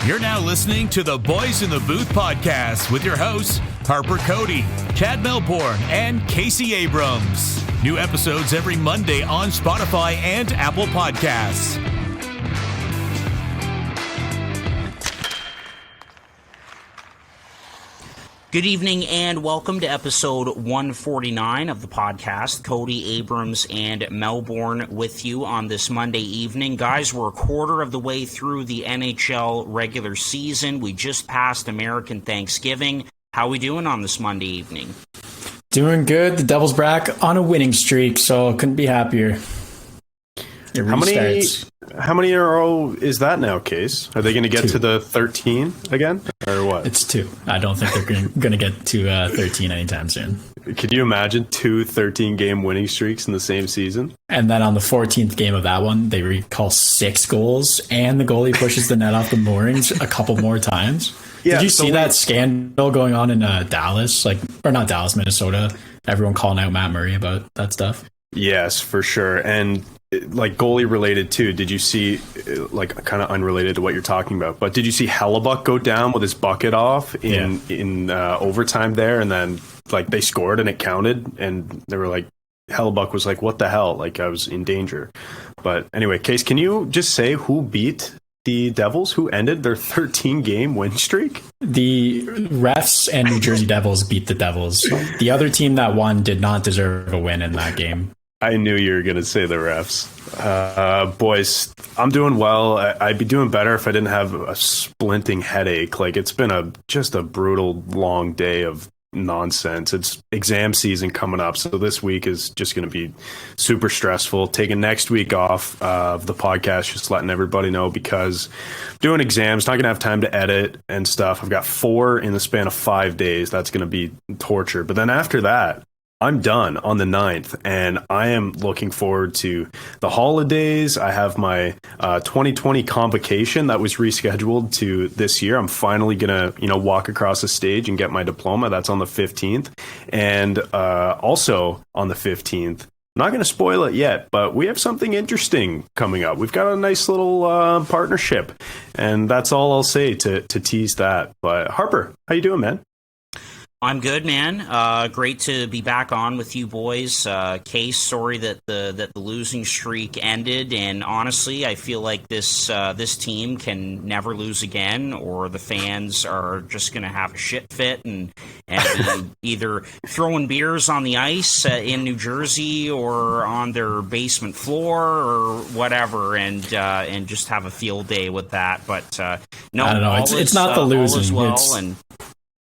You're now listening to the Boys in the Booth podcast with your hosts, Harper Cody, Chad Melbourne, and Casey Abrams. New episodes every Monday on Spotify and Apple Podcasts. Good evening and welcome to episode 149 of the podcast. Cody Abrams and Melbourne with you on this Monday evening. Guys, we're a quarter of the way through the NHL regular season. We just passed American Thanksgiving. How are we doing on this Monday evening? Doing good. The Devils back on a winning streak, so couldn't be happier. It restarts. How many in a row is that now, Case? Are they going to get to the 13 again, or what? It's 2. I don't think they're going to get to 13 anytime soon. Could you imagine 2 13-game winning streaks in the same season? And then on the 14th game of that one, they recall 6 goals, and the goalie pushes the net off the moorings a couple more times. Yeah, did you see that scandal going on in Dallas? Or not Dallas, Minnesota? Everyone calling out Matt Murray about that stuff? Yes, for sure. And goalie related too. Did you see, kind of unrelated to what you're talking about, but did you see Hellebuck go down with his bucket off in overtime there, and then they scored and it counted, and they were Hellebuck was like, what the hell? I was in danger. But anyway, Case, can you just say who beat the Devils, who ended their 13-game win streak? The refs and New Jersey Devils beat the Devils. The other team that won did not deserve a win in that game. I knew you were going to say the refs. Boys, I'm doing well. I'd be doing better if I didn't have a splinting headache. It's been just a brutal long day of nonsense. It's exam season coming up, so this week is just going to be super stressful. Taking next week off of the podcast, just letting everybody know, because doing exams, not going to have time to edit and stuff. I've got 4 in the span of 5 days. That's going to be torture. But then after that, I'm done on the 9th, and I am looking forward to the holidays. I have my 2020 convocation that was rescheduled to this year. I'm finally going to, walk across the stage and get my diploma. That's on the 15th. And also on the 15th, I'm not going to spoil it yet, but we have something interesting coming up. We've got a nice little partnership, and that's all I'll say to tease that. But Harper, how you doing, man? I'm good, man. Great to be back on with you boys. Case, sorry that the losing streak ended, and honestly, I feel like this team can never lose again, or the fans are just going to have a shit fit and be either throwing beers on the ice in New Jersey or on their basement floor or whatever, and just have a field day with that. But no, I don't know. It's not the losing.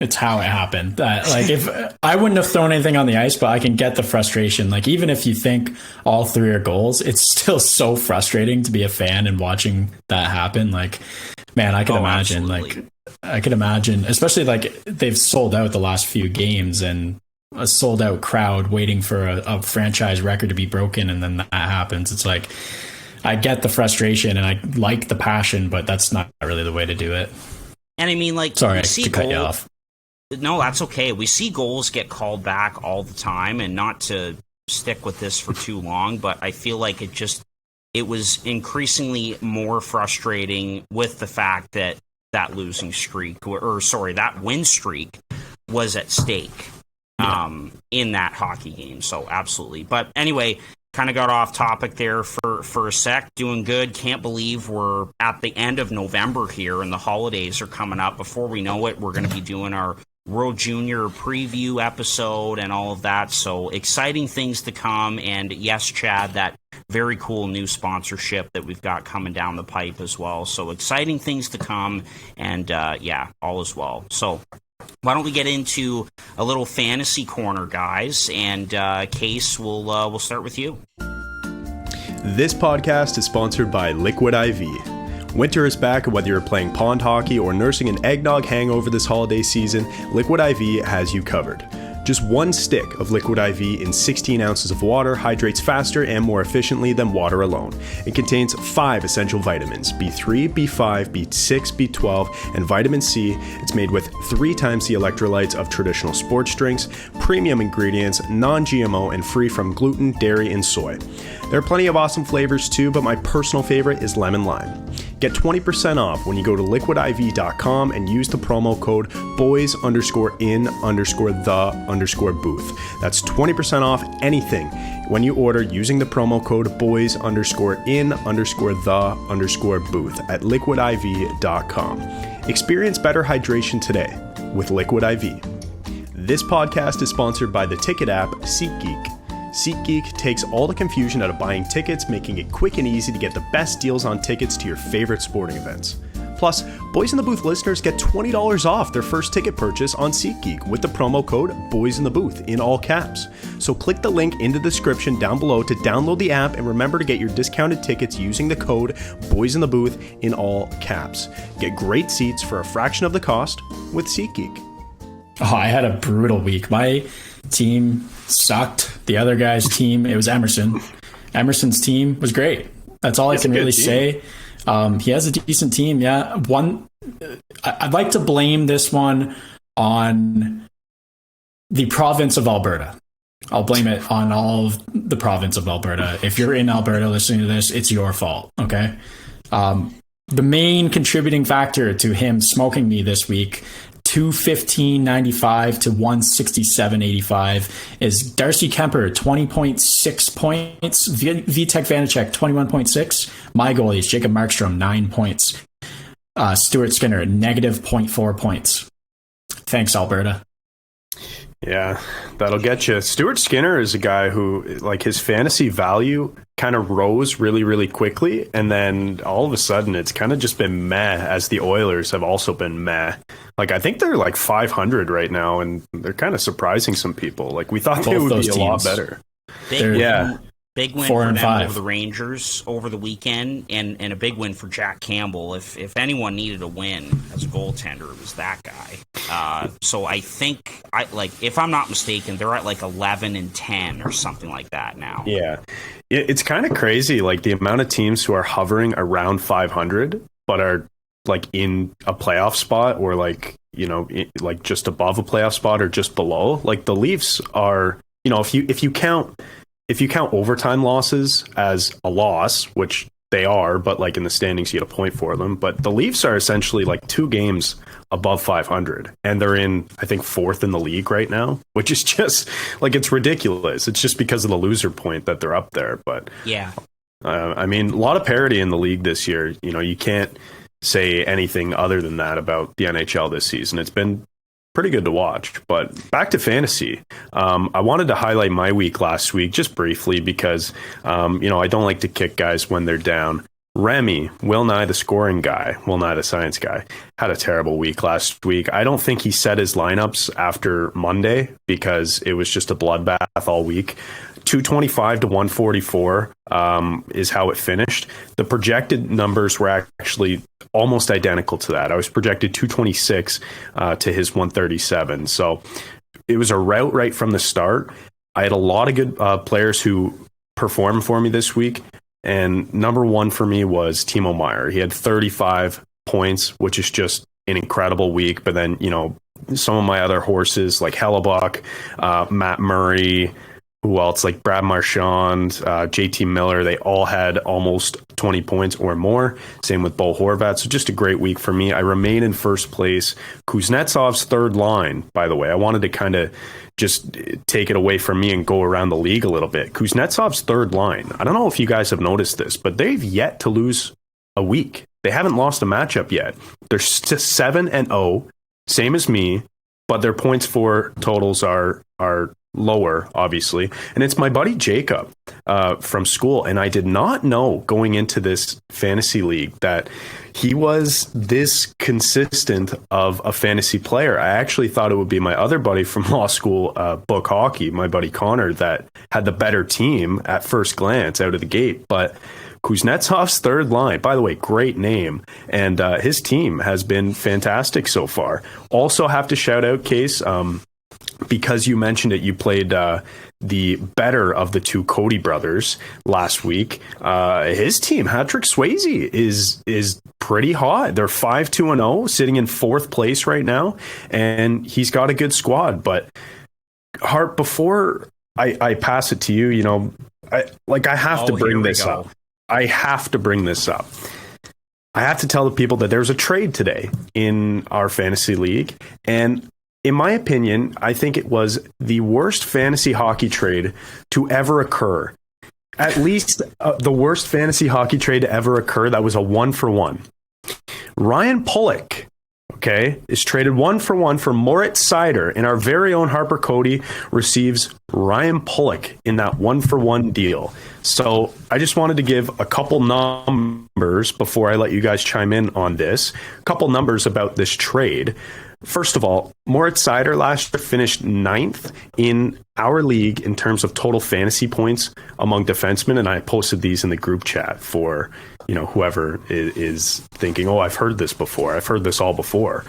It's how it happened. If I wouldn't have thrown anything on the ice, but I can get the frustration. Even if you think all 3 are goals, it's still so frustrating to be a fan and watching that happen. Man, I could imagine. Absolutely. I could imagine, especially they've sold out the last few games, and a sold out crowd waiting for a franchise record to be broken, and then that happens. It's I get the frustration and I like the passion, but that's not really the way to do it. And I mean, sorry to cut you off. No, that's okay. We see goals get called back all the time, and not to stick with this for too long, but I feel like it was increasingly more frustrating with the fact that losing streak, that win streak was at stake in that hockey game. So absolutely. But anyway, kind of got off topic there for a sec. Doing good. Can't believe we're at the end of November here, and the holidays are coming up. Before we know it, we're going to be doing our World Junior preview episode and all of that. So exciting things to come. And yes, Chad, that very cool new sponsorship that we've got coming down the pipe as well. So exciting things to come. And all is well. So why don't we get into a little fantasy corner, guys? And Case, we'll start with you. This podcast is sponsored by Liquid IV. Winter is back, and whether you're playing pond hockey or nursing an eggnog hangover this holiday season, Liquid IV has you covered. Just 1 stick of Liquid IV in 16 ounces of water hydrates faster and more efficiently than water alone. It contains 5 essential vitamins: B3, B5, B6, B12, and vitamin C. It's made with 3 times the electrolytes of traditional sports drinks, premium ingredients, non-GMO, and free from gluten, dairy, and soy. There are plenty of awesome flavors too, but my personal favorite is lemon lime. Get 20% off when you go to liquidiv.com and use the promo code boys_in_the_booth. That's 20% off anything when you order using the promo code boys_in_the_booth at liquidiv.com. Experience better hydration today with Liquid IV. This podcast is sponsored by the ticket app SeatGeek. SeatGeek takes all the confusion out of buying tickets, making it quick and easy to get the best deals on tickets to your favorite sporting events. Plus, Boys in the Booth listeners get $20 off their first ticket purchase on SeatGeek with the promo code BOYSINTHEBOOTH in all caps. So click the link in the description down below to download the app and remember to get your discounted tickets using the code BOYSINTHEBOOTH in all caps. Get great seats for a fraction of the cost with SeatGeek. Oh, I had a brutal week. My team sucked. The other guy's team, it was Emerson. Emerson's team was great. That's all I can really say. He has a decent team. Yeah. I'd like to blame this one on the province of Alberta. I'll blame it on all of the province of Alberta. If you're in Alberta listening to this, it's your fault. Okay. The main contributing factor to him smoking me this week, 215.95 to 167.85, is Darcy Kemper, 20.6 points. Vitek Vanacek, 21.6. My goalie is Jacob Markstrom, 9 points. Stuart Skinner, negative 0.4 points. Thanks, Alberta. Yeah, that'll get you. Stuart Skinner is a guy who, like, his fantasy value kind of rose really, really quickly. And then all of a sudden it's kind of just been meh, as the Oilers have also been meh. Like, I think they're like 500 right now, and they're kind of surprising some people. Like, we thought they would be a lot better. Big win for them over the Rangers over the weekend, and a big win for Jack Campbell. If anyone needed a win as a goaltender, it was that guy. So I think, if I'm not mistaken, they're at like 11-10 or something like that now. Yeah, it's kind of crazy, like the amount of teams who are hovering around 500, but are like in a playoff spot, or like, you know, like just above a playoff spot or just below. Like the Leafs are, you know, if you count overtime losses as a loss, which they are, but like in the standings you get a point for them. But the Leafs are essentially like 2 games above 500, and they're in, I think, 4th in the league right now, which is just like, it's ridiculous. It's just because of the loser point that they're up there. But yeah, I mean, a lot of parity in the league this year. You know, you can't say anything other than that about the NHL this season. It's been pretty good to watch. But back to fantasy, I wanted to highlight my week last week just briefly because, you know, I don't like to kick guys when they're down. Remy, Will Nye the scoring guy, Will Nye the science guy, had a terrible week last week. I don't think he set his lineups after Monday because it was just a bloodbath all week. 225 to 144 is how it finished. The projected numbers were actually almost identical to that. I was projected 226 to his 137. So it was a rout right from the start. I had a lot of good players who performed for me this week. And number one for me was Timo Meier. He had 35 points, which is just an incredible week. But then, you know, some of my other horses like Hellebuck, Matt Murray, who else, like Brad Marchand, JT Miller, they all had almost 20 points or more. Same with Bo Horvat. So just a great week for me. I remain in first place. Kuznetsov's third line, by the way. I wanted to kind of just take it away from me and go around the league a little bit. Kuznetsov's third line. I don't know if you guys have noticed this, but they've yet to lose a week. They haven't lost a matchup yet. They're 7-0, same as me, but their points for totals are lower, obviously. And it's my buddy Jacob from school. And I did not know going into this fantasy league that he was this consistent of a fantasy player. I actually thought it would be my other buddy from law school, Book Hockey, my buddy Connor, that had the better team at first glance out of the gate. But Kuznetsov's third line, by the way, great name. And his team has been fantastic so far. Also have to shout out, Case, because you mentioned it, you played the better of the two Cody brothers last week. His team, Patrick Swayze, is pretty hot. They're 5-2-0, sitting in 4th place right now, and he's got a good squad. But Hart, before I pass it to you. You know, I have to bring this up. I have to bring this up. I have to tell the people that there's a trade today in our fantasy league. And in my opinion, I think it was the worst fantasy hockey trade to ever occur. At least the worst fantasy hockey trade to ever occur. That was a 1-for-1. Ryan Pulock, okay, is traded 1-for-1 for Moritz Seider, and our very own Harper Cody receives Ryan Pulock in that 1-for-1 deal. So I just wanted to give a couple numbers before I let you guys chime in on this. A couple numbers about this trade. First of all, Moritz Seider last year finished 9th in our league in terms of total fantasy points among defensemen, and I posted these in the group chat for, you know, whoever is thinking, oh, I've heard this before. I've heard this all before.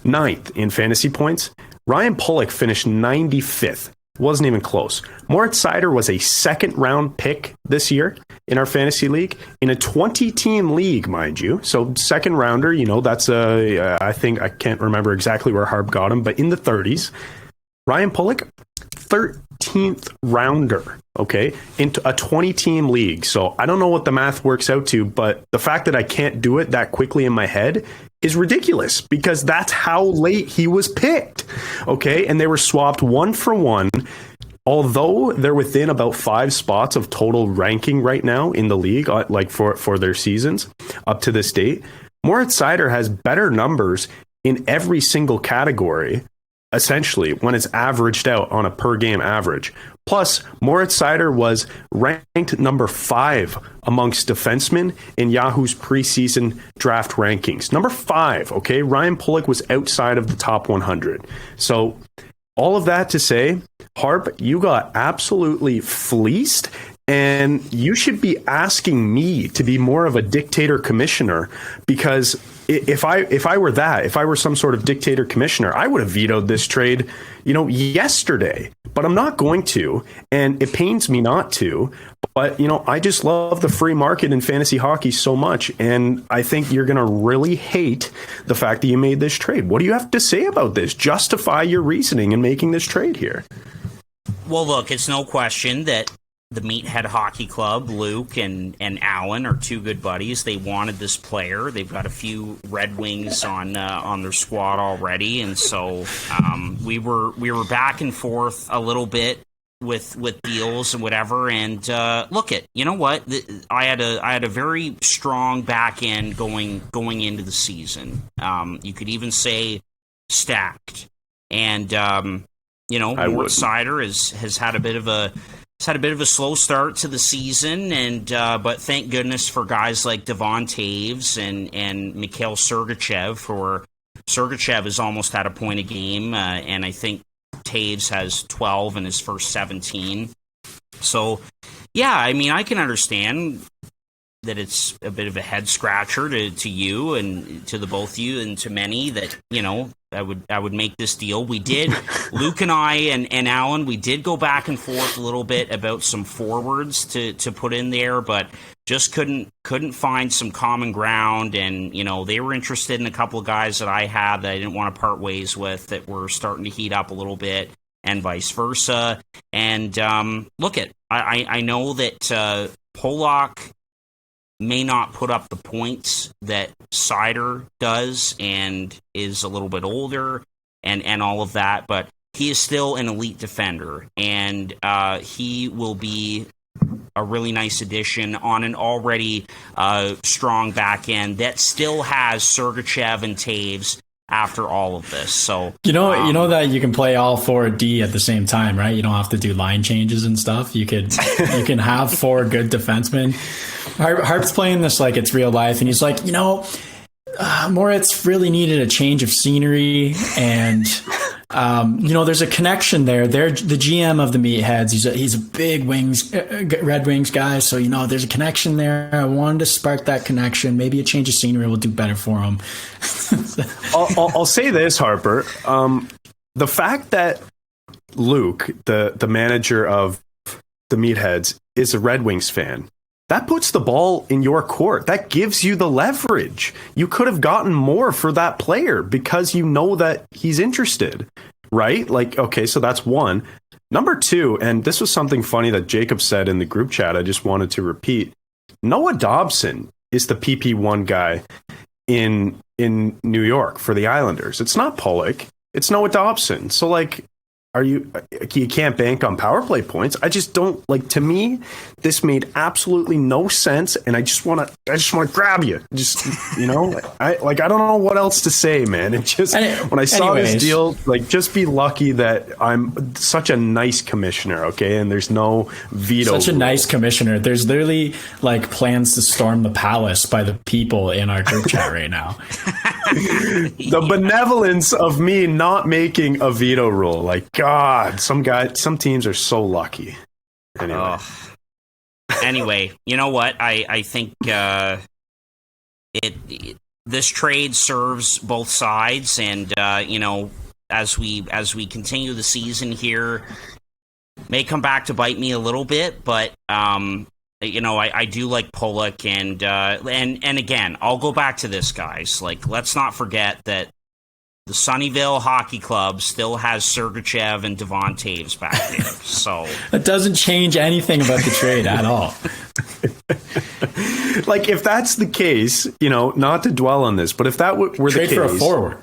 9th in fantasy points. Ryan Pulock finished 95th. Wasn't even close. Moritz Seider was a second-round pick this year in our fantasy league, in a 20-team league, mind you. So second rounder, you know, that's I think, I can't remember exactly where Harp got him, but in the 30s. Ryan Pulock, 13th rounder, okay, into a 20-team league. So I don't know what the math works out to, but the fact that I can't do it that quickly in my head is ridiculous, because that's how late he was picked, okay? And they were swapped 1-for-1. Although they're within about 5 spots of total ranking right now in the league, like for their seasons up to this date, Moritz Seider has better numbers in every single category, essentially, when it's averaged out on a per game average. Plus, Moritz Seider was ranked number 5 amongst defensemen in Yahoo's preseason draft rankings. Number 5, okay? Ryan Pulock was outside of the top 100. So all of that to say, Harp, you got absolutely fleeced, and you should be asking me to be more of a dictator commissioner, because if I were some sort of dictator commissioner, I would have vetoed this trade, you know, yesterday. But I'm not going to, and it pains me not to. But, you know, I just love the free market in fantasy hockey so much, and I think you're going to really hate the fact that you made this trade. What do you have to say about this? Justify your reasoning in making this trade here. Well, look, it's no question that the Meathead Hockey Club, Luke and Alan, are two good buddies. They wanted this player. They've got a few Red Wings on their squad already, and so we were back and forth a little bit with deals and whatever. And you know what? I had a very strong back end going into the season. You could even say stacked, and you know, Moritz Seider has had a bit of a slow start to the season, and but thank goodness for guys like Devon Taves and Mikhail Sergachev. Sergachev has almost had a point a game, and I think Taves has 12 in his first 17. So, yeah, I mean, I can understand that it's a bit of a head scratcher to you and to the both of you and to many that, you know, I would make this deal. We did, Luke and I and Alan, we did go back and forth a little bit about some forwards to put in there, but just couldn't find some common ground. And, you know, they were interested in a couple of guys that I had that I didn't want to part ways with that were starting to heat up a little bit, and vice versa. And I know that Pulock may not put up the points that Seider does and is a little bit older and all of that, but he is still an elite defender, and he will be a really nice addition on an already strong back end that still has Sergachev and Taves after all of this. So you know that you can play all 4D at the same time, right? You don't have to do line changes and stuff. You can have 4 good defensemen. Harp's playing this like it's real life, and he's like, you know, Moritz really needed a change of scenery, and you know, there's a connection there. They're the GM of the Meatheads. He's a big Red Wings guy, so you know there's a connection there. I wanted to spark that connection. Maybe a change of scenery will do better for him. I'll say this, Harper. The fact that Luke, the manager of the Meatheads, is a Red Wings fan, that puts the ball in your court. That gives you the leverage. You could have gotten more for that player because you know that he's interested, right? Like, okay, so that's one. Number 2, and this was something funny that Jacob said in the group chat, I just wanted to repeat. Noah Dobson is the PP1 guy in New York for the Islanders. It's not Pollock. It's Noah Dobson. So, like, you can't bank on power play points. I just don't, like, to me, this made absolutely no sense, and I just want to grab you. Just, you know, I don't know what else to say, man. It just, when I saw this deal, like, just be lucky that I'm such a nice commissioner, okay? And there's no veto. Such a nice commissioner. There's literally, like, plans to storm the palace by the people in our group chat right now. The benevolence of me not making a veto rule, like, God, some teams are so lucky. Anyway, you know what? I think this trade serves both sides, and you know, as we continue the season here, may come back to bite me a little bit, but you know, I do like Pollock, and again, I'll go back to this, guys. Like, let's not forget that the Sunnyvale Hockey Club still has Sergachev and Devon Taves back there. So it doesn't change anything about the trade at all. Like, if that's the case, you know, not to dwell on this, but if that were the case, trade for a forward.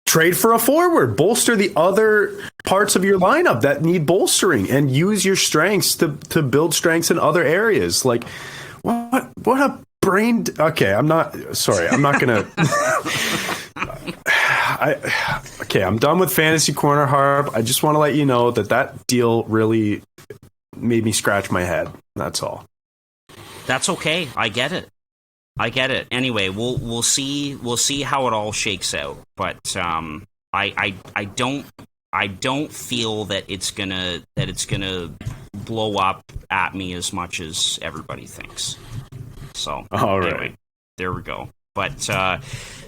Trade for a forward. Bolster the other parts of your lineup that need bolstering, and use your strengths to build strengths in other areas. Like, what a brain. Okay, I'm not gonna. I'm done with Fantasy Corner, Harp. I just want to let you know that deal really made me scratch my head. That's all. That's okay. I get it. Anyway, we'll see how it all shakes out. But I don't feel that it's gonna blow up at me as much as everybody thinks. So all right, anyway, there we go. But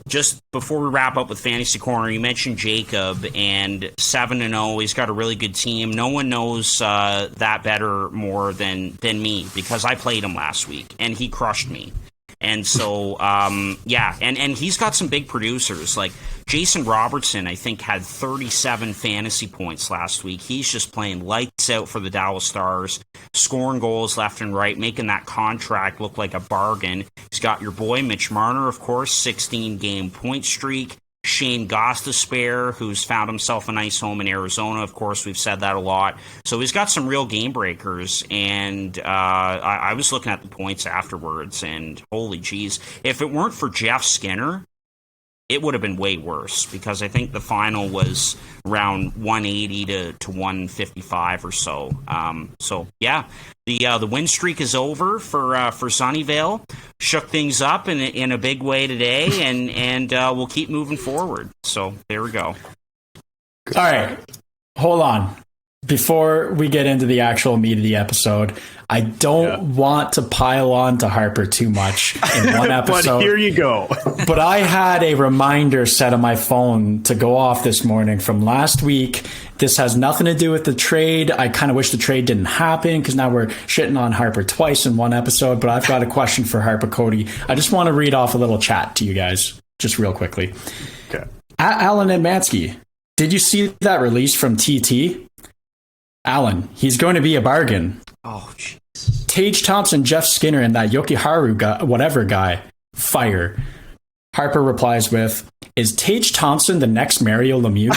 just before we wrap up with Fantasy Corner, you mentioned Jacob, and 7-0. He's got a really good team. No one knows that better more than me, because I played him last week, and he crushed me. And so, and he's got some big producers. Like Jason Robertson, I think, had 37 fantasy points last week. He's just playing lights out for the Dallas Stars, scoring goals left and right, making that contract look like a bargain. He's got your boy Mitch Marner, of course, 16-game point streak. Shane Gostisbehere, who's found himself a nice home in Arizona. Of course, we've said that a lot. So he's got some real game breakers, and I was looking at the points afterwards, and holy jeez. If it weren't for Jeff Skinner, it would have been way worse, because I think the final was around 180 to 155 or so. So yeah, the win streak is over for Sunnyvale. Shook things up in a big way today, and we'll keep moving forward. So there we go. All right, hold on. Before we get into the actual meat of the episode, I don't want to pile on to Harper too much in one episode. But here you go. But I had a reminder set on my phone to go off this morning from last week. This has nothing to do with the trade. I kind of wish the trade didn't happen, because now we're shitting on Harper twice in one episode. But I've got a question for Harper Cody. I just want to read off a little chat to you guys, just real quickly. Okay. Alan Edmansky, did you see that release from TT? Alan, he's going to be a bargain. Oh, jeez. Tage Thompson, Jeff Skinner, and that Yokiharu guy, whatever guy, fire. Harper replies with, is Tage Thompson the next Mario Lemieux?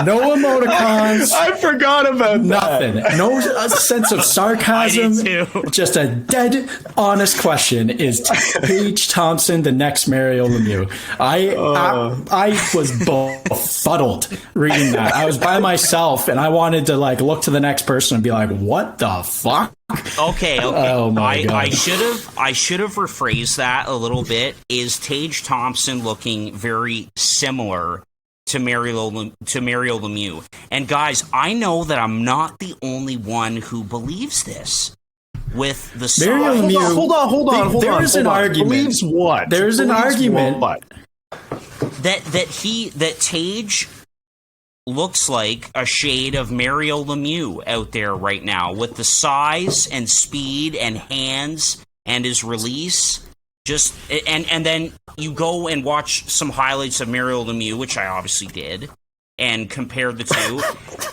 No emoticons. I forgot about nothing. That. No sense of sarcasm. I did too. Just a dead honest question. Is Tage Thompson the next Mario Lemieux? I was befuddled reading that. I was by myself, and I wanted to look to the next person and be like, what the fuck? Okay. Oh my God. I should have rephrased that a little bit. Is Tage Thompson looking very similar to Mario Lemieux? And guys, I know that I'm not the only one who believes this. With the Mario Lemieux, hold on. There's an argument. Believes what? There's an argument what? that Tage looks like a shade of Mario Lemieux out there right now, with the size and speed and hands and his release. Just and then you go and watch some highlights of Mario Lemieux, which I obviously did, and compare the two.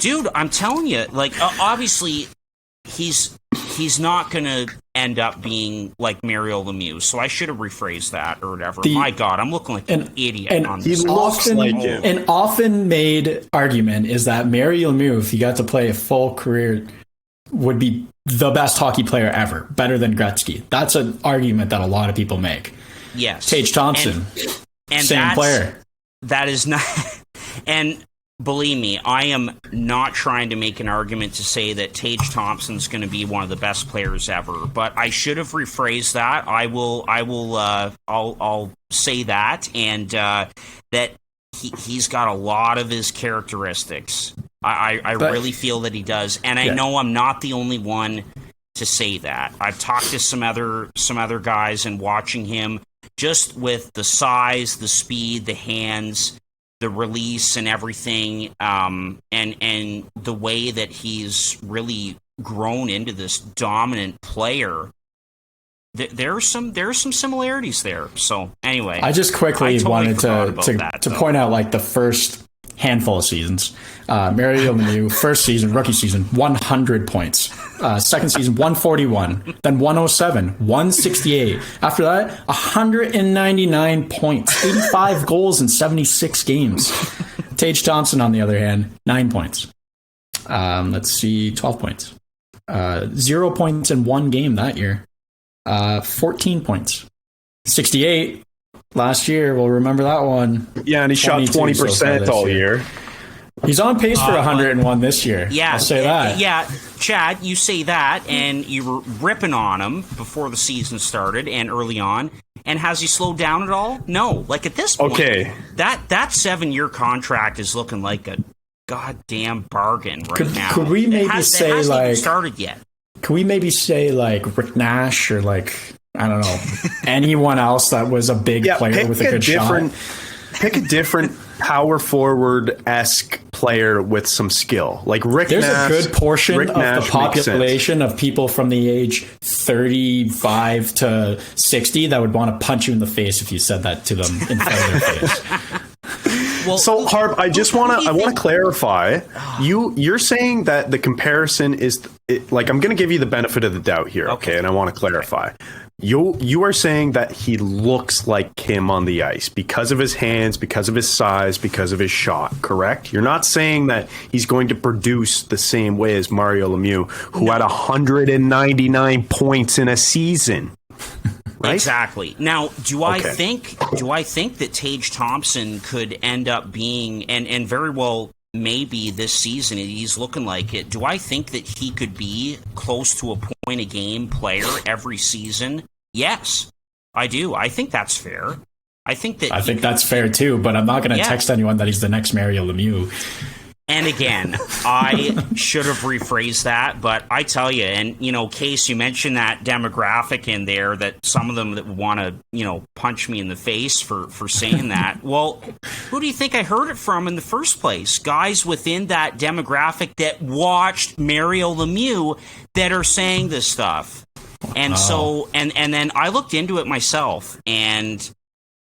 Dude, I'm telling you, like, obviously, he's not going to end up being like Mario Lemieux, so I should have rephrased that or whatever. My God, I'm looking like an idiot on this. An often made argument is that Mario Lemieux, if he got to play a full career, would be the best hockey player ever, better than Gretzky. That's an argument that a lot of people make. Yes. Tage Thompson, and same player. That is not... And... Believe me, I am not trying to make an argument to say that Tage Thompson's going to be one of the best players ever, but I should have rephrased that. I'll say that, and that he's got a lot of his characteristics. I really feel that he does, and I know I'm not the only one to say that. I've talked to some other guys, and watching him just with the size, the speed, the hands, the release and everything, and the way that he's really grown into this dominant player, there's some similarities there. So anyway, I just quickly wanted to point out, like, the first handful of seasons. Mario Lemieux, first season, rookie season, 100 points. Second season, 141. Then 107, 168. After that, 199 points, 85 goals in 76 games. Tage Thompson, on the other hand, 9 points. Let's see, 12 points. 0 points in one game that year. 14 points. 68 last year. We'll remember that one. Yeah, and he shot 20% all year. He's on pace for 101 this year. Yeah, I'll say that. Yeah, Chad, you say that, and you were ripping on him before the season started and early on. And has he slowed down at all? No. Like, at this point, that 7-year contract is looking like a goddamn bargain now. Could we maybe say, it hasn't like, even started yet? Could we maybe say, like, Rick Nash or, like, I don't know, anyone else that was a big player with a good shot? Pick a different power forward-esque player with some skill. Like Rick Nash. There's a good portion of the population of people from the age 35 to 60 that would want to punch you in the face if you said that to them in front of their face. Well, so Harp, I want to clarify. You're saying that the comparison is like, I'm going to give you the benefit of the doubt here, okay? And I want to clarify. You are saying that he looks like him on the ice because of his hands, because of his size, because of his shot, correct? You're not saying that he's going to produce the same way as Mario Lemieux, who had 199 points in a season. Right? Exactly. Now, do I think that Tage Thompson could end up being, and very well maybe this season he's looking like it, do I think that he could be close to a point a game player every season? Yes, I do. I think that's fair. I think that's fair too, but I'm not going to text anyone that he's the next Mario Lemieux. And again, I should have rephrased that, but I tell you, and, you know, Case, you mentioned that demographic in there, that some of them that want to, you know, punch me in the face for saying that. Well, who do you think I heard it from in the first place? Guys within that demographic that watched Mario Lemieux that are saying this stuff. And so, and then I looked into it myself, and,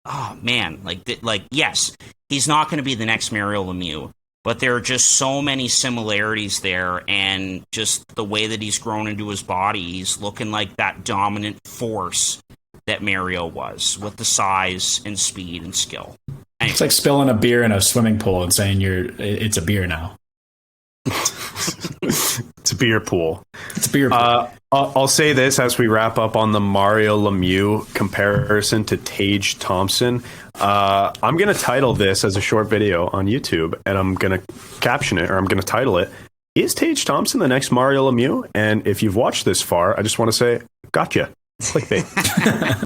oh, man, like yes, he's not going to be the next Mario Lemieux. But there are just so many similarities there, and just the way that he's grown into his body, he's looking like that dominant force that Mario was, with the size and speed and skill. Anyway. It's like spilling a beer in a swimming pool and saying it's a beer now. It's a beer pool. It's a beer pool. I'll say this as we wrap up on the Mario Lemieux comparison to Tage Thompson. I'm going to title this as a short video on YouTube, and I'm going to caption it, or I'm going to title it, "Is Tage Thompson the next Mario Lemieux?" And if you've watched this far, I just want to say, gotcha. Clickbait.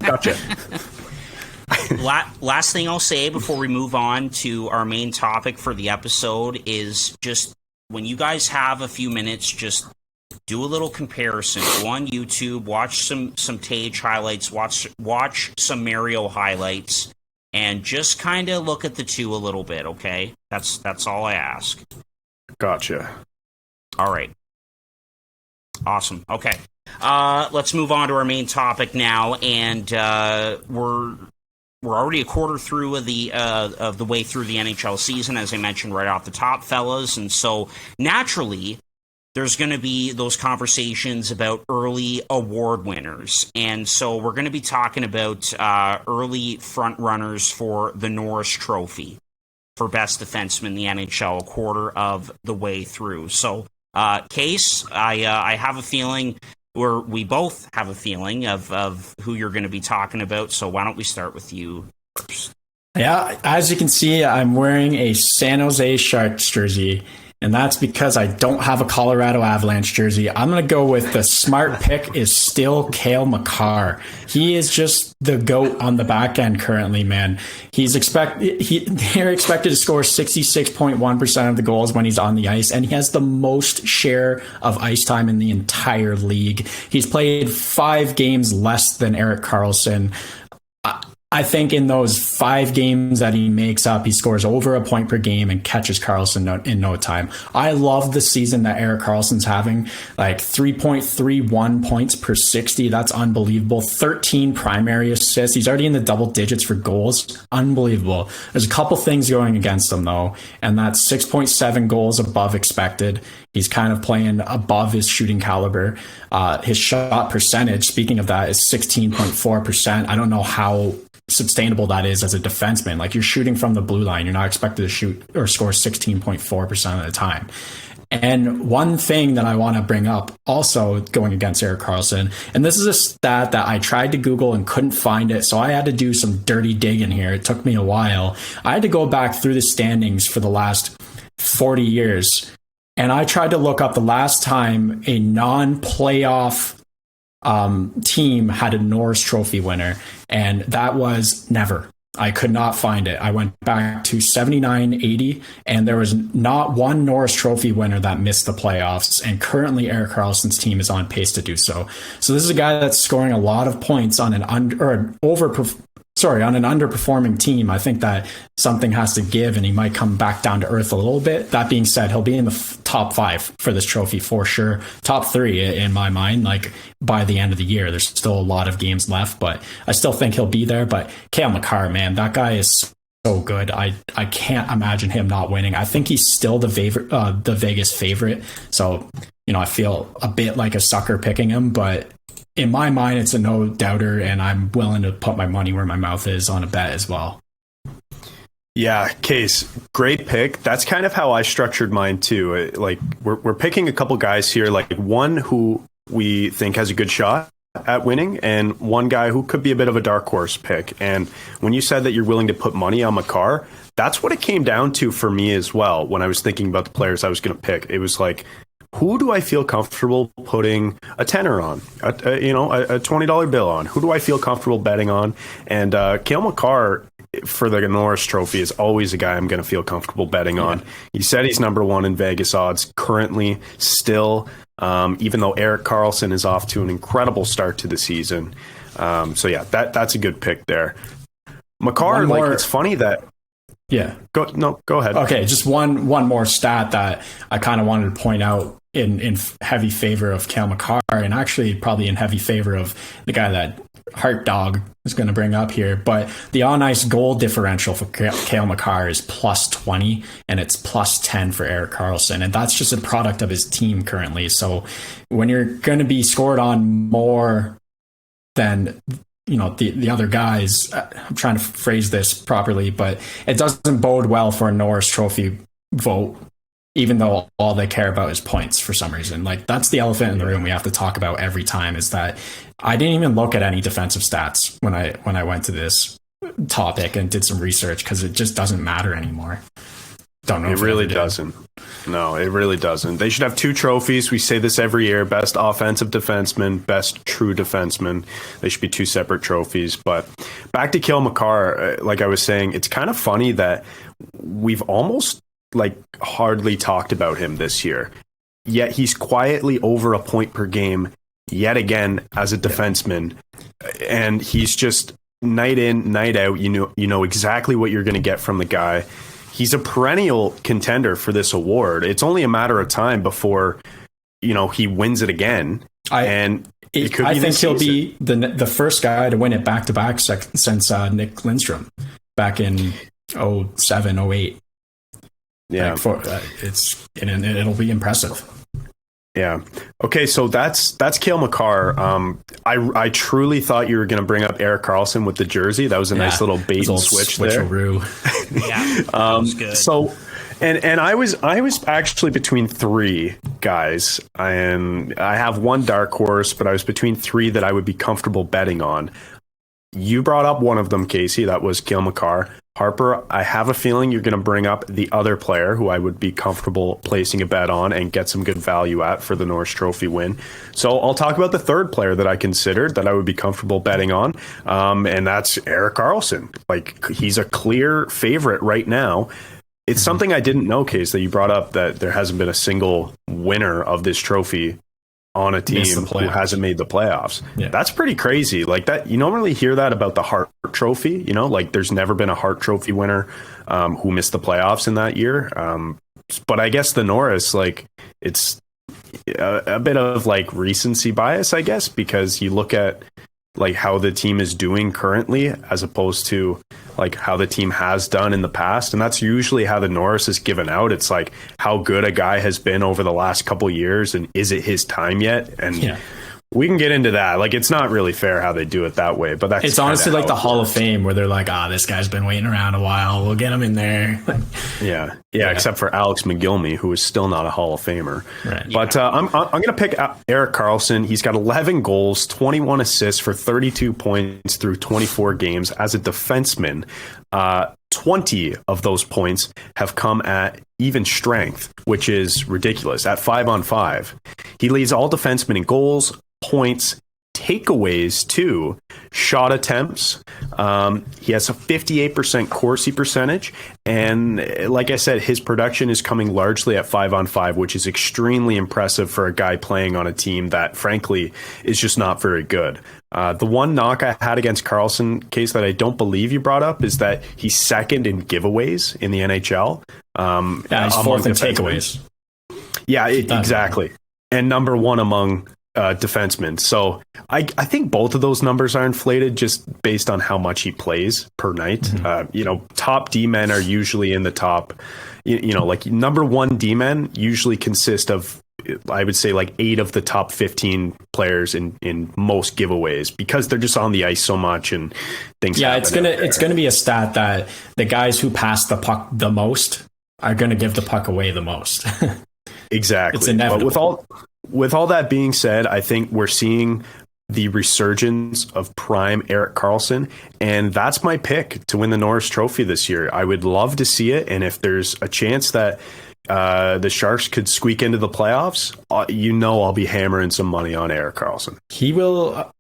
Gotcha. Last thing I'll say before we move on to our main topic for the episode is just, when you guys have a few minutes, just do a little comparison. Go on YouTube, watch some Tage highlights, watch some Mario highlights, and just kind of look at the two a little bit, okay? That's all I ask. Gotcha. All right. Awesome. Okay. Let's move on to our main topic now, and we're we're already a quarter through of the way through the NHL season, as I mentioned right off the top, fellas, and so naturally there's going to be those conversations about early award winners. And so we're going to be talking about early front runners for the Norris Trophy for best defenseman in the NHL, a quarter of the way through. So, Case, I have a feeling, or we both have a feeling of who you're going to be talking about. So why don't we start with you first? Yeah, as you can see, I'm wearing a San Jose Sharks jersey, and that's because I don't have a Colorado Avalanche jersey. I'm going to go with the smart pick is still Cale Makar. He is just the GOAT on the back end currently, man. They're expected to score 66.1% of the goals when he's on the ice, and he has the most share of ice time in the entire league. He's played 5 games less than Erik Karlsson. I think in those 5 games that he makes up, he scores over a point per game and catches Karlsson in no time. I love the season that Erik Karlsson's having, like 3.31 points per 60. That's unbelievable. 13 primary assists. He's already in the double digits for goals. Unbelievable. There's a couple things going against him, though, and that's 6.7 goals above expected. He's kind of playing above his shooting caliber. His shot percentage, speaking of that, is 16.4%. I don't know how sustainable that is as a defenseman. Like, you're shooting from the blue line. You're not expected to shoot or score 16.4% of the time. And one thing that I want to bring up also going against Erik Karlsson, and this is a stat that I tried to Google and couldn't find it, so I had to do some dirty digging here. It took me a while. I had to go back through the standings for the last 40 years, and I tried to look up the last time a non-playoff team had a Norris Trophy winner, and that was never. I could not find it. I went back to 79-80, and there was not one Norris Trophy winner that missed the playoffs, and currently Erik Karlsson's team is on pace to do so. So this is a guy that's scoring a lot of points on an underperforming team. I think that something has to give, and he might come back down to earth a little bit. That being said, he'll be in the top 5 for this trophy for sure. Top 3 in my mind, like by the end of the year. There's still a lot of games left, but I still think he'll be there. But Cale Makar, man, that guy is so good. I can't imagine him not winning. I think he's still the Vegas favorite. So, I feel a bit like a sucker picking him, but in my mind, it's a no doubter, and I'm willing to put my money where my mouth is on a bet as well. Yeah, Case, great pick. That's kind of how I structured mine too. Like, we're picking a couple guys here, like one who we think has a good shot at winning, and one guy who could be a bit of a dark horse pick. And when you said that you're willing to put money on Makar, that's what it came down to for me as well. When I was thinking about the players I was going to pick, it was like, who do I feel comfortable putting a tenner on, a $20 bill on? Who do I feel comfortable betting on? And Cale Makar for the Norris Trophy is always a guy I'm going to feel comfortable betting on. He said he's number 1 in Vegas odds currently still, even though Erik Karlsson is off to an incredible start to the season. So yeah, that's a good pick there. Makar, it's funny that. Yeah. Go ahead. Okay, just one more stat that I kind of wanted to point out in heavy favor of Cale Makar, and actually probably in heavy favor of the guy that Heart Dog is going to bring up here. But the on-ice goal differential for Cale Makar is +20, and it's +10 for Erik Karlsson, and that's just a product of his team currently. So when you're going to be scored on more than the other guys, I'm trying to phrase this properly, but it doesn't bode well for a Norris Trophy vote, even though all they care about is points for some reason. Like, that's the elephant in the room we have to talk about every time, is that I didn't even look at any defensive stats when I went to this topic and did some research, because it just doesn't matter anymore. Don't know. It really doesn't. No, it really doesn't. They should have 2 trophies. We say this every year: best offensive defenseman, best true defenseman. They should be 2 separate trophies. But back to Cale Makar, like I was saying, it's kind of funny that we've almost hardly talked about him this year. Yet he's quietly over a point per game yet again as a defenseman. And he's just night in, night out. You know exactly what you're going to get from the guy. He's a perennial contender for this award. It's only a matter of time before, he wins it again. And I think he'll be the first guy to win it back-to-back since Nick Lindstrom back in 07, 08. Yeah. It'll be impressive. Yeah. Okay, so that's Cale Makar. I truly thought you were going to bring up Erik Karlsson with the jersey. That was a nice little bait and switch there. Yeah, that was good. So, and I was actually between three guys, and I have one dark horse, but I was between three that I would be comfortable betting on. You brought up one of them, Casey. That was Cale Makar. Harper, I have a feeling you're going to bring up the other player who I would be comfortable placing a bet on and get some good value at for the Norris Trophy win. So I'll talk about the third player that I considered that I would be comfortable betting on, and that's Erik Karlsson. Like, he's a clear favorite right now. It's something I didn't know, Case, that you brought up, that there hasn't been a single winner of this trophy on a team who hasn't made the playoffs. Yeah. That's pretty crazy. Like, that, you normally hear that about the Hart Trophy, like there's never been a Hart Trophy winner who missed the playoffs in that year. But I guess the Norris, like, it's a bit of like recency bias, I guess, because you look at like how the team is doing currently as opposed to like how the team has done in the past. And that's usually how the Norris is given out. It's like how good a guy has been over the last couple of years, and is it his time yet? And we can get into that. Like, it's not really fair how they do it that way, but it's honestly like the Hall of Fame, where they're like, this guy's been waiting around a while, we'll get him in there. Yeah, except for Alex McGillney, who is still not a Hall of Famer. Right. But I'm going to pick Erik Karlsson. He's got 11 goals, 21 assists for 32 points through 24 games as a defenseman. 20 of those points have come at even strength, which is ridiculous, at 5-on-5. He leads all defensemen in goals, points, takeaways too, shot attempts. He has a 58% Corsi percentage, and like I said, his production is coming largely at 5-on-5, which is extremely impressive for a guy playing on a team that frankly is just not very good. The one knock I had against Karlsson, Case, that I don't believe you brought up, is that he's second in giveaways in the NHL. He's fourth in takeaways. Yeah, exactly. And number one among defensemen. So I think both of those numbers are inflated just based on how much he plays per night. Mm-hmm. Top D-men are usually in the top, like number one D-men usually consist of, I would say, like 8 of the top 15 players in most giveaways, because they're just on the ice so much and things. Yeah, it's gonna be a stat that the guys who pass the puck the most are gonna give the puck away the most. Exactly. It's inevitable. But with all that being said, I think we're seeing the resurgence of prime Erik Karlsson, and that's my pick to win the Norris Trophy this year. I would love to see it, and if there's a chance that the Sharks could squeak into the playoffs, I'll be hammering some money on Erik Karlsson. He will.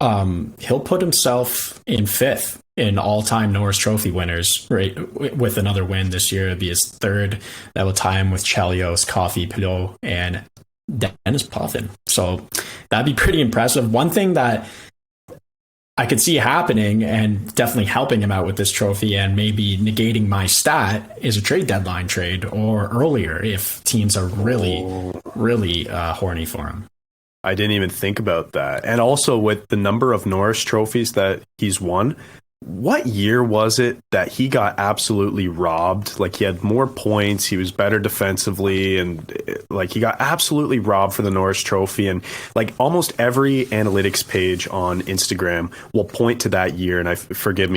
He'll put himself in 5th in all-time Norris Trophy winners, right? With another win this year, it'll be his 3rd. That will tie him with Chelios, Coffey, Pilot, and Dennis Puffin. So that'd be pretty impressive. One thing that I could see happening and definitely helping him out with this trophy and maybe negating my stat is a trade deadline trade, or earlier if teams are really horny for him. I didn't even think about that. And also with the number of Norris trophies that he's won, what year was it that he got absolutely robbed? Like, he had more points, he was better defensively, and like he got absolutely robbed for the Norris Trophy. And like almost every analytics page on Instagram will point to that year. And I forget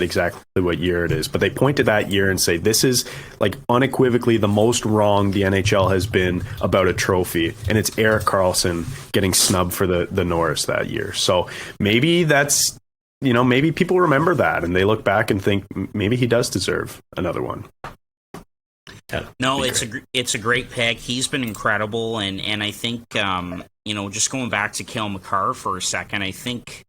exactly what year it is, but they point to that year and say, this is like unequivocally the most wrong the NHL has been about a trophy. And it's Erik Karlsson getting snubbed for the Norris that year. So maybe that's, maybe people remember that and they look back and think maybe he does deserve another one. No, it's a great pick. He's been incredible, and I think just going back to Cale Makar for a second, I think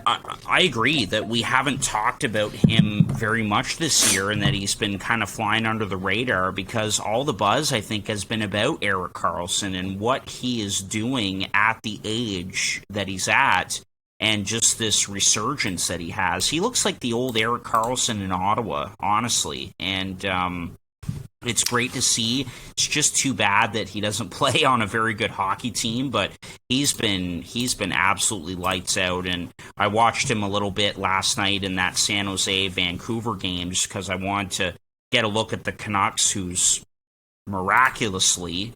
I agree that we haven't talked about him very much this year, and that he's been kind of flying under the radar, because all the buzz, I think, has been about Erik Karlsson and what he is doing at the age that he's at. And just this resurgence that he has. He looks like the old Erik Karlsson in Ottawa, honestly. And It's great to see. It's just too bad that he doesn't play on a very good hockey team, but he's been absolutely lights out. And I watched him a little bit last night in that San Jose Vancouver game just because I wanted to get a look at the Canucks, who's miraculously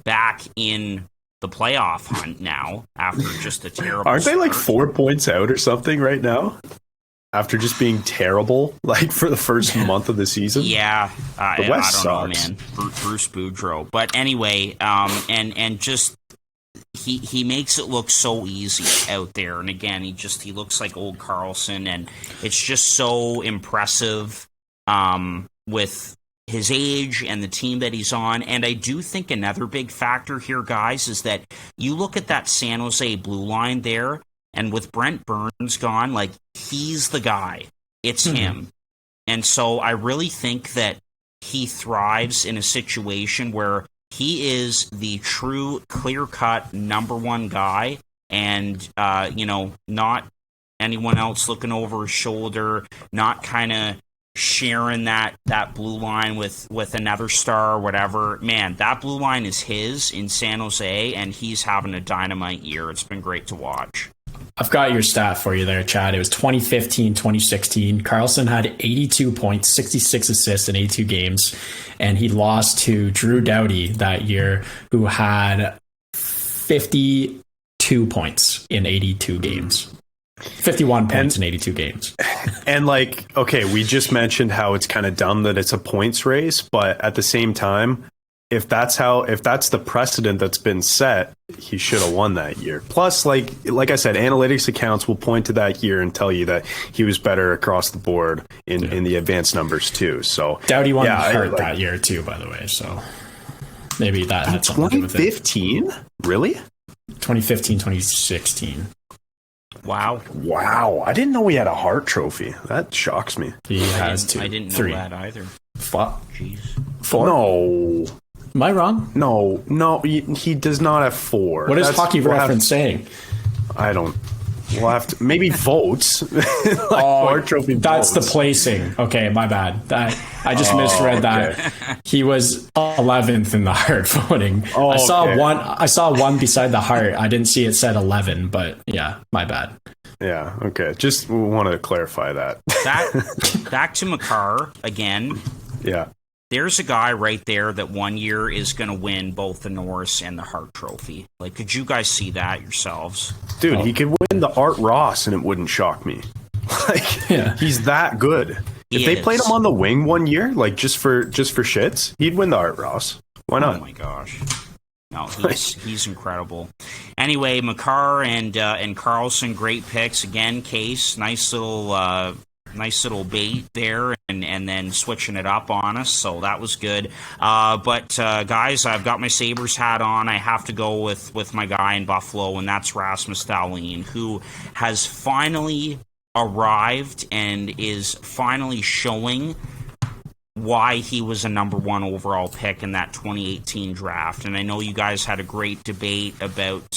back in the playoff hunt now after just a terrible Aren't they like start. 4 points out or something right now? After just being terrible, like for the first month of the season. Yeah, the West I don't know, sucks. man. Bruce Boudreau. But anyway, and just he makes it look so easy out there. And again, he looks like old Carlson, and it's just so impressive with his age and the team that he's on. And I do think another big factor here, guys, is that you look at that San Jose blue line there. And with Brent Burns gone, like, he's the guy. It's him. And so I really think that he thrives in a situation where he is the true, clear-cut number one guy and, not anyone else looking over his shoulder, not kind of sharing that blue line with another star or whatever. Man, that blue line is his in San Jose, and he's having a dynamite year. It's been great to watch. I've got your stat for you there, Chad. It was 2015, 2016. Carlson had 82 points, 66 assists in 82 games, and he lost to Drew Doughty that year, who had 52 points in 82 games. 51 points in 82 games. And like, okay, we just mentioned how it's kind of dumb that it's a points race, but at the same time, if that's the precedent that's been set, he should have won that year. Plus, like I said, analytics accounts will point to that year and tell you that he was better across the board in the advanced numbers too. So Doughty won hurt that year too, by the way. So maybe that had something to do with it. 2015? Really? 2015, 2016. Wow. I didn't know he had a Hart Trophy. That shocks me. He has two. I didn't know 3. that either. Fuck. Jeez. 4? No. Am I wrong? No, he does not have 4. What is Hockey Reference saying? I don't. We'll have to maybe votes. Hart Trophy. That's votes. the placing. Okay, my bad. I just misread that. He was 11th in the Hart voting. I saw one beside the Hart. I didn't see it said 11, but yeah, my bad. Yeah. Okay. Just want to clarify that. Back to Makar again. Yeah. There's a guy right there that one year is going to win both the Norris and the Hart Trophy. Like, could you guys see that yourselves? Dude, he could win the Art Ross and it wouldn't shock me. He's that good. If they played him on the wing one year, like just for shits, he'd win the Art Ross. Why not? Oh my gosh. No, he's incredible. Anyway, Makar and Carlson, great picks. Again, Case, nice little bait there, and then switching it up on us, so that was good. But guys, I've got my Sabres hat on. I have to go with my guy in Buffalo, and that's Rasmus Dahlin, who has finally arrived and is finally showing why he was a number one overall pick in that 2018 draft. And I know you guys had a great debate about,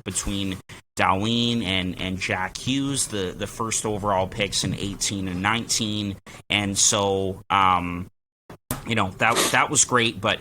between Dahlin and Jack Hughes, the first overall picks in 18 and 19. And so, that was great, but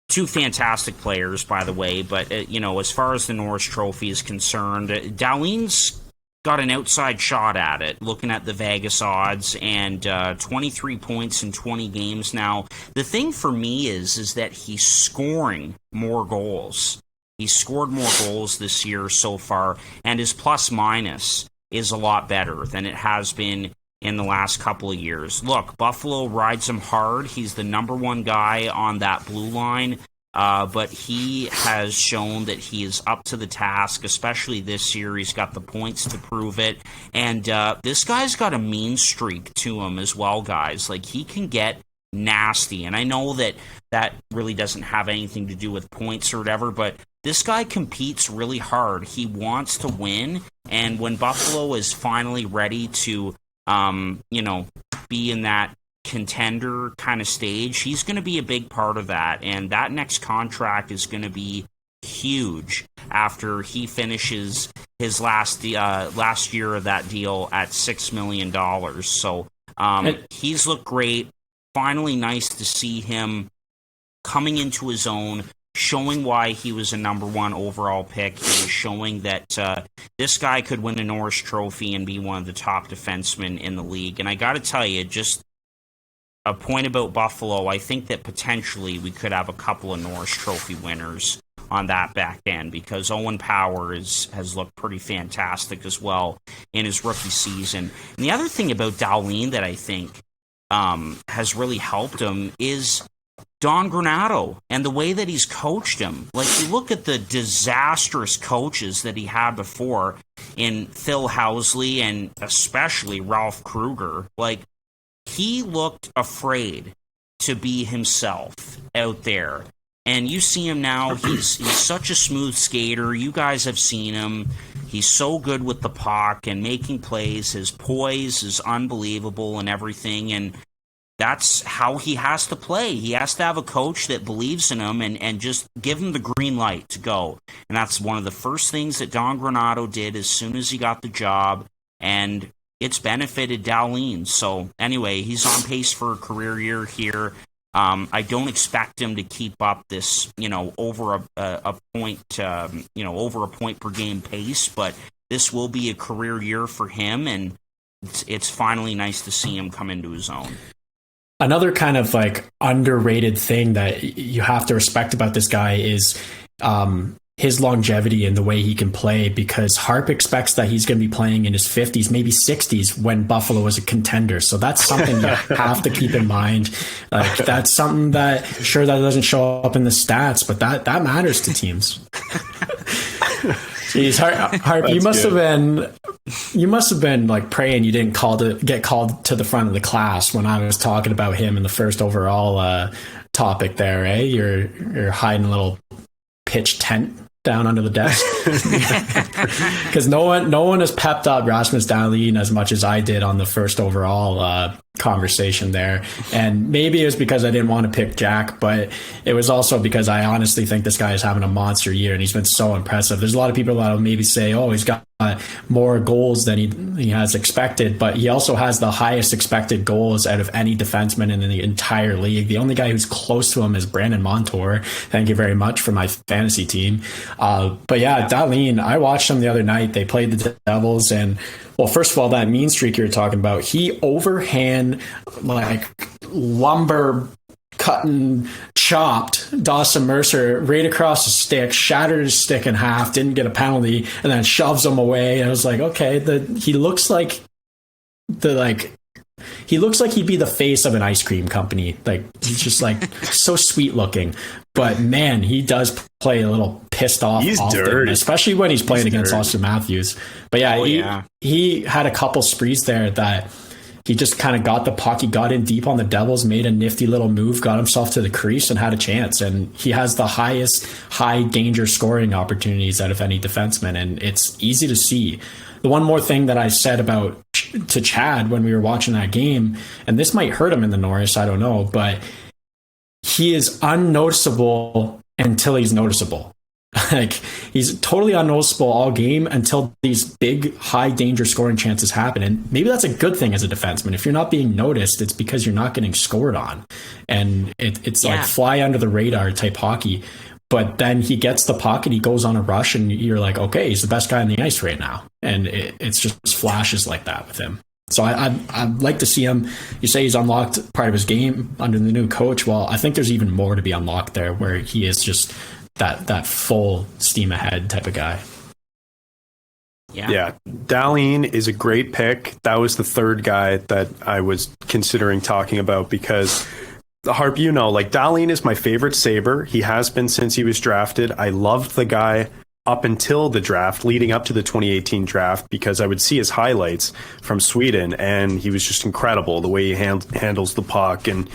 two fantastic players, by the way. But, as far as the Norris Trophy is concerned, Dahlin's got an outside shot at it, looking at the Vegas odds, and 23 points in 20 games now. The thing for me is that he's scoring more goals. He's scored more goals this year so far, and his plus-minus is a lot better than it has been in the last couple of years. Look, Buffalo rides him hard. He's the number one guy on that blue line. But he has shown that he is up to the task, especially this year. He's got the points to prove it. And this guy's got a mean streak to him as well, guys. Like, he can get nasty. And I know that really doesn't have anything to do with points or whatever, but this guy competes really hard. He wants to win. And when Buffalo is finally ready to, be in that contender kind of stage, he's going to be a big part of that, and that next contract is going to be huge after he finishes his last year of that deal at $6 million. So he's looked great. finally nice to see him coming into his own, showing why he was a number 1 overall pick, and showing that this guy could win a Norris Trophy and be one of the top defensemen in the league. And I got to tell you, just a point about Buffalo, I think that potentially we could have a couple of Norris Trophy winners on that back end, because Owen Power has looked pretty fantastic as well in his rookie season. And the other thing about Dahlin that I think has really helped him is Don Granato and the way that he's coached him. Like, you look at the disastrous coaches that he had before in Phil Housley and especially Ralph Kruger. Like, he looked afraid to be himself out there. And you see him now, he's such a smooth skater. You guys have seen him. He's so good with the puck and making plays. His poise is unbelievable and everything. And that's how he has to play. He has to have a coach that believes in him and just give him the green light to go. And that's one of the first things that Don Granato did as soon as he got the job. And it's benefited Dahlin. So anyway, he's on pace for a career year here. I don't expect him to keep up this, over a point, over a point per game pace, but this will be a career year for him, and it's finally nice to see him come into his own. Another kind of like underrated thing that you have to respect about this guy is his longevity and the way he can play, because Harp expects that he's going to be playing in his 50s, maybe 60s when Buffalo was a contender. So that's something you have to keep in mind. Like, that's something that, sure, that doesn't show up in the stats, but that matters to teams. Jeez, Harp, you must have been like praying you didn't get called to the front of the class when I was talking about him in the first overall topic there, eh? You're hiding a little pitch tent down under the desk, because no one has pepped up Rasmus Dahlin as much as I did on the first overall conversation there. And maybe it was because I didn't want to pick Jack, but it was also because I honestly think this guy is having a monster year and he's been so impressive. There's a lot of people that will maybe say, oh, he's got more goals than he has expected, but he also has the highest expected goals out of any defenseman in the entire league. The only guy who's close to him is Brandon Montour. Thank you very much for my fantasy team. But yeah, Dahlin, I watched him the other night. They played the Devils, and well, first of all, that mean streak you're talking about, he overhand, like, lumber cutting, chopped Dawson Mercer right across the stick, shattered his stick in half, didn't get a penalty, and then shoves him away. And I was like, okay, he looks like he'd be the face of an ice cream company. Like, he's just like so sweet looking. But man, he does play a little pissed off. He's often, dirty, especially when he's playing against Austin Matthews. But yeah, he had a couple sprees there that he just kind of got the puck. He got in deep on the Devils, made a nifty little move, got himself to the crease, and had a chance. And he has the highest high danger scoring opportunities out of any defenseman, and it's easy to see. The one more thing that I said to Chad when we were watching that game, and this might hurt him in the Norris, I don't know, but he is unnoticeable until he's noticeable. Like, he's totally unnoticeable all game until these big, high danger scoring chances happen. And maybe that's a good thing as a defenseman. If you're not being noticed, it's because you're not getting scored on. And it's like fly under the radar type hockey. But then he gets the puck and he goes on a rush, and you're like, okay, he's the best guy on the ice right now. And it's just flashes like that with him. So I'd like to see him. You say he's unlocked part of his game under the new coach. Well, I think there's even more to be unlocked there, where he is just that full steam ahead type of guy. Yeah. Dahlin is a great pick. That was the third guy that I was considering talking about, because Harp, like, Dahlin is my favorite Sabre. He has been since he was drafted. I loved the guy up until the draft, leading up to the 2018 draft, because I would see his highlights from Sweden, and he was just incredible. The way he handles the puck and,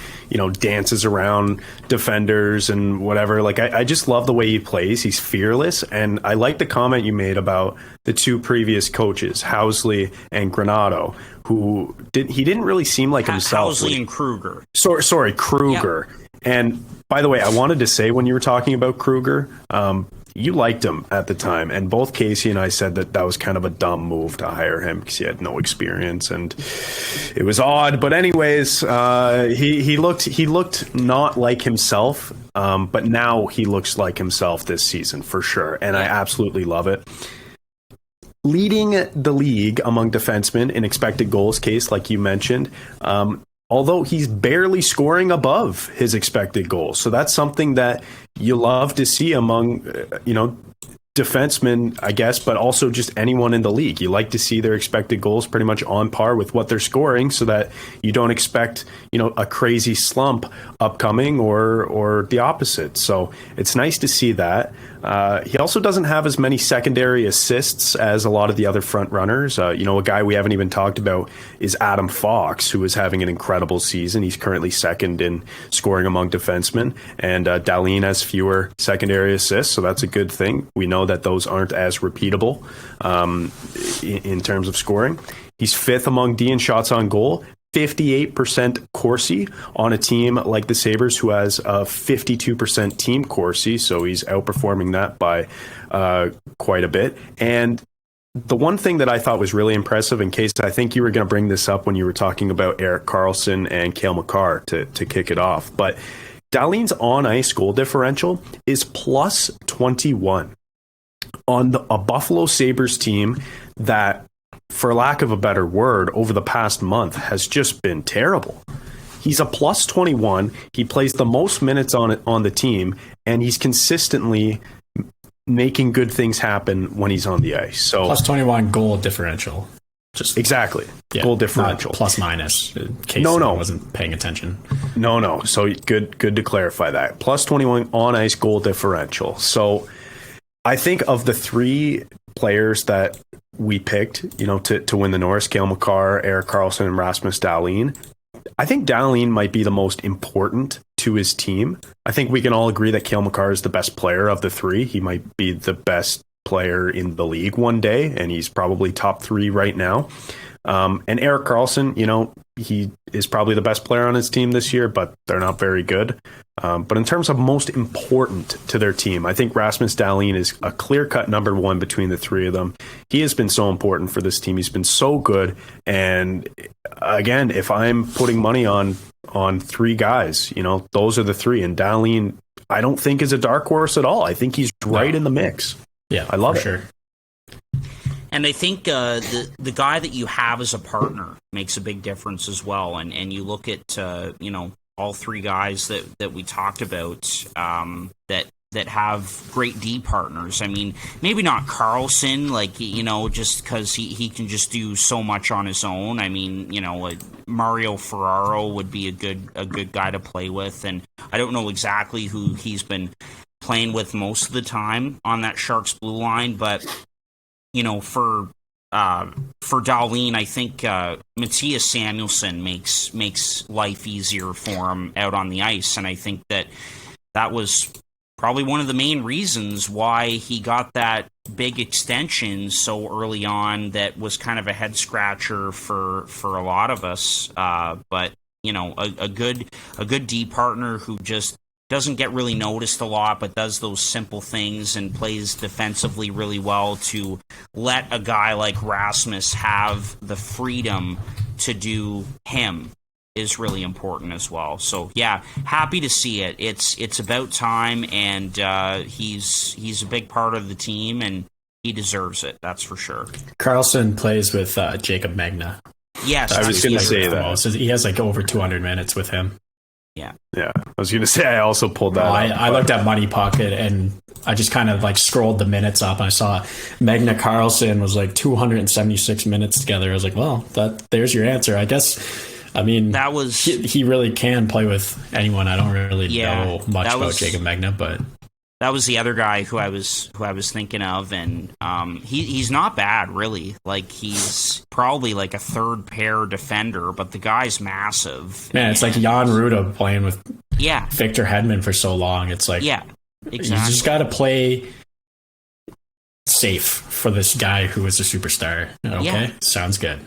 dances around defenders and whatever. Like, I just love the way he plays. He's fearless. And I like the comment you made about the two previous coaches, Housley and Granato, who didn't really seem like himself. Housley and Kruger. Sorry, Kruger. Yep. And by the way, I wanted to say, when you were talking about Kruger, you liked him at the time, and both Casey and I said that was kind of a dumb move to hire him because he had no experience, and it was odd. But anyways, he looked not like himself, but now he looks like himself this season for sure, and I absolutely love it. Leading the league among defensemen in expected goals case, like you mentioned, although he's barely scoring above his expected goals. So that's something that you love to see among, defensemen, I guess, but also just anyone in the league. You like to see their expected goals pretty much on par with what they're scoring so that you don't expect, a crazy slump upcoming or the opposite. So it's nice to see that. He also doesn't have as many secondary assists as a lot of the other front runners. A guy we haven't even talked about is Adam Fox, who is having an incredible season. He's currently second in scoring among defensemen, and Dahlin has fewer secondary assists, so that's a good thing. We know that those aren't as repeatable in terms of scoring. He's fifth among D in shots on goal, 58% Corsi on a team like the Sabres, who has a 52% team Corsi, so he's outperforming that by quite a bit. And the one thing that I thought was really impressive, in case I think you were going to bring this up when you were talking about Erik Karlsson and Cale Makar to kick it off, but Dahlin's on-ice goal differential is plus 21 on a Buffalo Sabres team that, for lack of a better word, over the past month has just been terrible. He's a plus 21. He plays the most minutes on the team, and he's consistently making good things happen when he's on the ice. So plus 21 goal differential. Just exactly. Yeah, goal differential. Plus minus. In case no. wasn't paying attention. No. So good to clarify that. Plus 21 on ice goal differential. So I think of the three players that we picked, to win the Norris, Cale Makar, Erik Karlsson, and Rasmus Dahlin, I think Dahlin might be the most important to his team. I think we can all agree that Cale Makar is the best player of the three. He might be the best player in the league one day, and he's probably top three right now. And Erik Karlsson, he is probably the best player on his team this year, but they're not very good. But in terms of most important to their team, I think Rasmus Dahlin is a clear-cut number one between the three of them. He has been so important for this team. He's been so good. And again, if I'm putting money on three guys, those are the three. And Dahlin, I don't think is a dark horse at all. I think he's right in the mix. Yeah, I love it. Sure. And I think the guy that you have as a partner makes a big difference as well. And you look at all three guys that we talked about that have great D partners. I mean, maybe not Karlsson, just because he can just do so much on his own. I mean, Mario Ferraro would be a good guy to play with, and I don't know exactly who he's been playing with most of the time on that Sharks blue line, but for Dahlin, I think Matthias Samuelsson makes life easier for him out on the ice, and I think that was probably one of the main reasons why he got that big extension so early on. That was kind of a head scratcher for a lot of us. But a good D partner who just doesn't get really noticed a lot, but does those simple things and plays defensively really well to let a guy like Rasmus have the freedom to do him is really important as well. So yeah, happy to see it. It's about time, and he's a big part of the team, and he deserves it. That's for sure. Karlsson plays with Jacob Magna. Yes, I was going to say that. So he has over 200 minutes with him. Yeah. I was going to say I also pulled that up. I looked at Money Pocket, and I just kind of scrolled the minutes up, and I saw Magna Karlsson was 276 minutes together. I was like, well, there's your answer, I guess. I mean, that was he really can play with anyone. I don't really know much about Jacob Magna, but that was the other guy who I was thinking of, and he's not bad really. He's probably a third pair defender, but the guy's massive. Man, it's like Jan Ruda playing with Victor Hedman for so long. It's exactly. You just got to play safe for this guy who is a superstar. Okay, sounds good.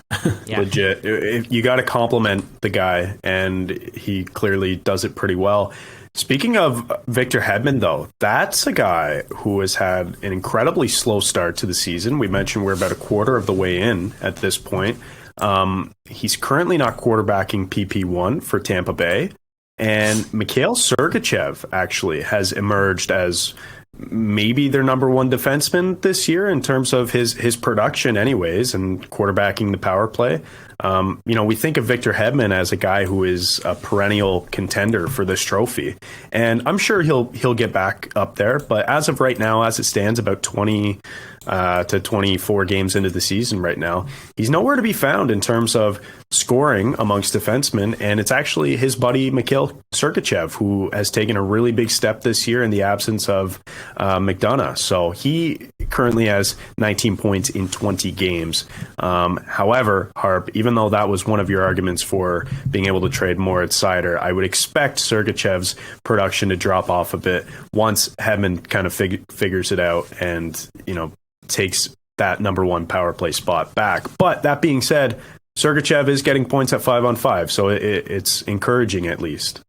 Legit. You got to compliment the guy, and he clearly does it pretty well. Speaking of Victor Hedman, though, that's a guy who has had an incredibly slow start to the season. We mentioned we're about a quarter of the way in at this point. He's currently not quarterbacking PP1 for Tampa Bay. And Mikhail Sergachev actually has emerged as maybe their number one defenseman this year in terms of his production anyways, and quarterbacking the power play. We think of Victor Hedman as a guy who is a perennial contender for this trophy, and I'm sure he'll get back up there. But as of right now, as it stands, about 20 to 24 games into the season right now, he's nowhere to be found in terms of scoring amongst defensemen, and it's actually his buddy Mikhail Sergachev who has taken a really big step this year in the absence of McDonough. So he currently has 19 points in 20 games. However, Harp, even though that was one of your arguments for being able to trade Moritz Seider, I would expect Sergachev's production to drop off a bit once Hedman kind of figures it out and, takes that number one power play spot back. But that being said, Sergachev is getting points at 5-on-5, so it's encouraging at least.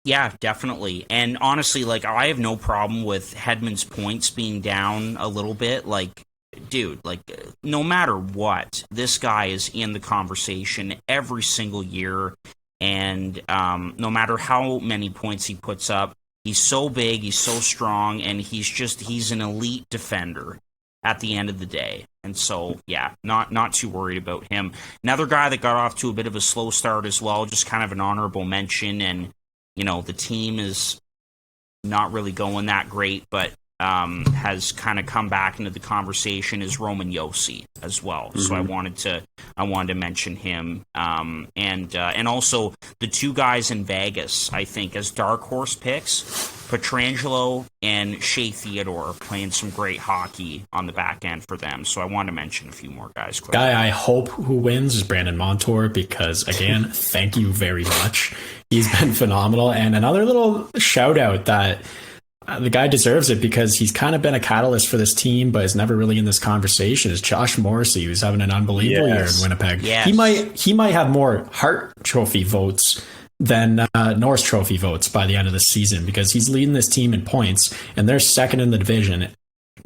Yeah, definitely. And honestly, I have no problem with Hedman's points being down a little bit. Dude, no matter what, this guy is in the conversation every single year. And no matter how many points he puts up, he's so big, he's so strong, and he's an elite defender at the end of the day. And so, yeah, not too worried about him. Another guy that got off to a bit of a slow start as well, just kind of an honorable mention. And, the team is not really going that great, but has kind of come back into the conversation is Roman Josi as well. Mm-hmm. So I wanted to mention him, and also the two guys in Vegas, I think, as dark horse picks, Pietrangelo and Shea Theodore, playing some great hockey on the back end for them. So I want to mention a few more guys quickly. Guy I hope who wins is Brandon Montour, because again, thank you very much. He's been phenomenal. And another little shout out that the guy deserves it because he's kind of been a catalyst for this team, but is never really in this conversation, is Josh Morrissey, who's having an unbelievable year in Winnipeg. Yes. He might have more Hart Trophy votes than Norris Trophy votes by the end of the season, because he's leading this team in points, and they're second in the division,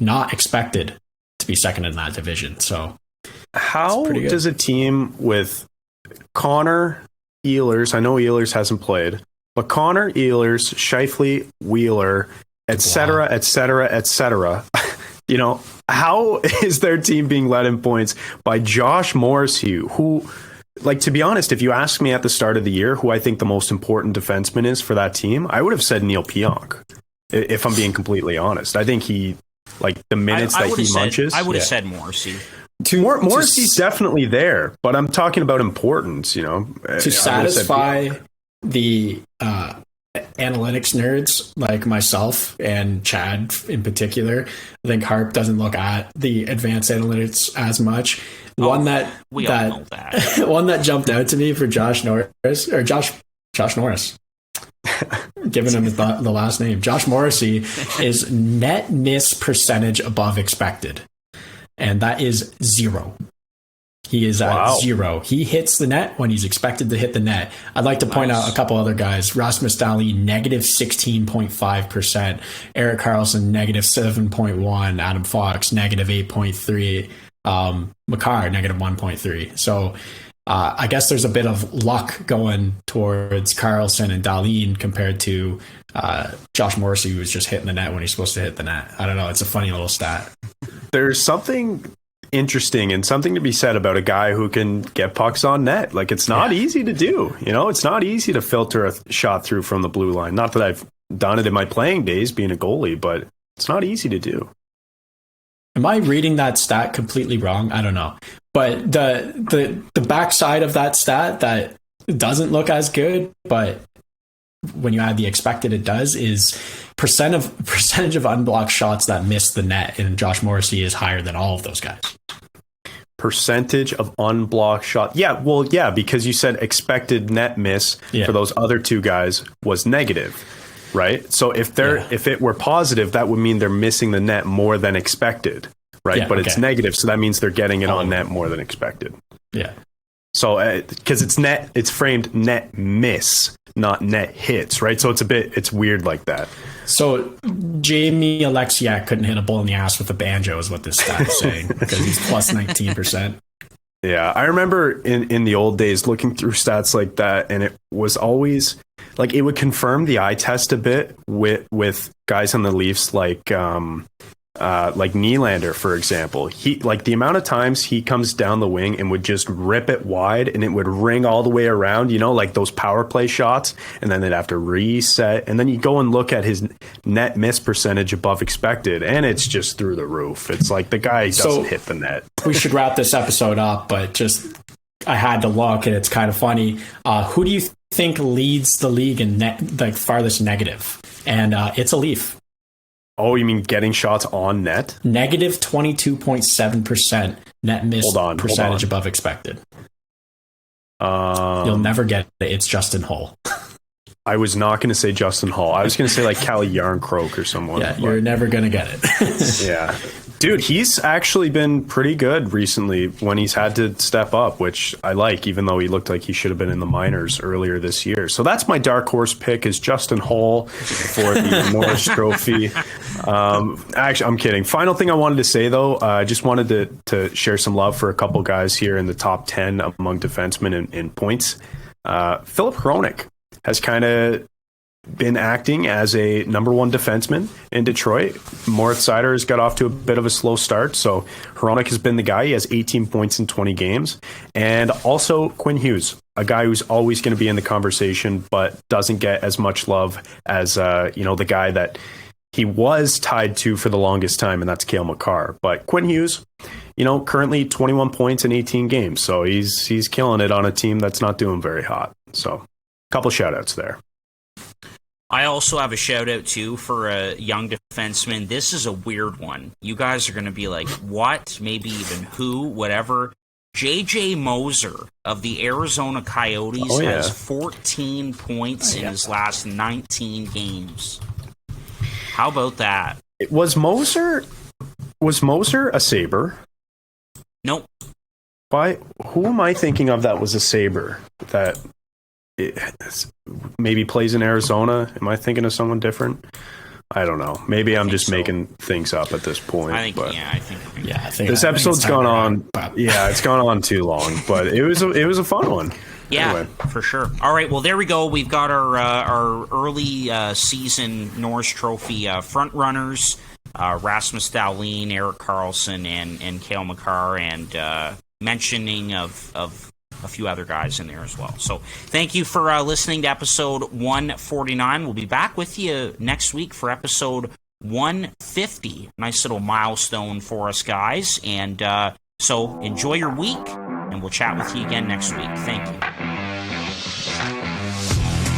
not expected to be second in that division. So how does a team with Connor, Ehlers, I know Ehlers hasn't played, but Connor, Ehlers, Scheifele, Wheeler, etc., how is their team being led in points by Josh Morrissey, who, to be honest, if you asked me at the start of the year who I think the most important defenseman is for that team, I would have said Neil Pionk, if I'm being completely honest. I think he, the minutes that he munches. I would have said Morrissey. Morrissey's definitely there, but I'm talking about importance, To satisfy the analytics nerds like myself and Chad in particular, I think Harp doesn't look at the advanced analytics as much. One that jumped out to me for Josh Norris, giving him the last name. Josh Morrissey is net miss percentage above expected, and that is 0. He is at 0. He hits the net when he's expected to hit the net. I'd like to point out a couple other guys. Rasmus Dahlin, negative 16.5%. Erik Karlsson, negative 7.1%. Adam Fox, negative 8.3%. Makar, negative 1.3%. So I guess there's a bit of luck going towards Karlsson and Dahlin compared to Josh Morrissey, who was just hitting the net when he's supposed to hit the net. I don't know. It's a funny little stat. There's something interesting and something to be said about a guy who can get pucks on net. It's not easy to do. It's not easy to filter a shot through from the blue line. Not that I've done it in my playing days being a goalie, but it's not easy to do. Am I reading that stat completely wrong? I don't know. But the backside of that stat that doesn't look as good, but when you add the expected, it does, is percentage of unblocked shots that miss the net, and Josh Morrissey is higher than all of those guys. Percentage of unblocked shot. Yeah, well, yeah, because you said expected net miss for those other two guys was negative, right? So if it were positive, that would mean they're missing the net more than expected, right? But it's negative, so that means they're getting it on net more than expected. Yeah. So because it's framed net miss, not net hits, right? So it's weird like that. So Jamie Alexiak couldn't hit a bull in the ass with a banjo is what this stat is saying, because he's plus 19%. Yeah, I remember in the old days looking through stats like that, and it was always like it would confirm the eye test a bit with guys on the Leafs like Nylander, for example. He, like, the amount of times he comes down the wing and would just rip it wide and it would ring all the way around, like those power play shots, and then they'd have to reset, and then you go and look at his net miss percentage above expected, and it's just through the roof. It's like the guy doesn't hit the net. We should wrap this episode up, but I had to look, and it's kind of funny. Who do you think leads the league in farthest negative? And it's a Leaf. Oh, you mean getting shots on net? Negative 22.7% net miss percentage above expected. You'll never get it. It's Justin Hull. I was not going to say Justin Hull. I was going to say like Calle Yarncroke or someone. Yeah, you're never going to get it. Yeah. Dude, he's actually been pretty good recently when he's had to step up, which I like, even though he looked like he should have been in the minors earlier this year. So that's my dark horse pick, is Justin Hull for the Norris Trophy. Actually, I'm kidding. Final thing I wanted to say, though, I just wanted to share some love for a couple guys here in the top 10 among defensemen in points. Philip Hronek has kind of been acting as a number one defenseman in Detroit. Moritz Seider has got off to a bit of a slow start, so Hronek has been the guy. He has 18 points in 20 games. And also Quinn Hughes, a guy who's always going to be in the conversation, but doesn't get as much love as the guy that he was tied to for the longest time, and that's Cale Makar. But Quinn Hughes, currently 21 points in 18 games, so he's killing it on a team that's not doing very hot. So a couple shout outs there. I also have a shout out too for a young defenseman. This is a weird one. You guys are going to be like, what? Maybe even who? Whatever. JJ Moser of the Arizona Coyotes has 14 points in his last 19 games. How about that? Was Moser a Sabre? Nope. Who am I thinking of that was a Sabre that maybe plays in Arizona? Am I thinking of someone different? I don't know. Maybe I'm just making things up at this point. I think this episode's gone on. Yeah, it's gone on too long, but it was a fun one. Yeah, anyway. For sure. All right, well, there we go. We've got our early season Norris Trophy front runners, Rasmus Dahlin, Erik Karlsson, and Cale Makar, and mentioning of a few other guys in there as well. So thank you for listening to episode 149. We'll be back with you next week for episode 150. Nice little milestone for us, guys. And so enjoy your week, and we'll chat with you again next week. Thank you.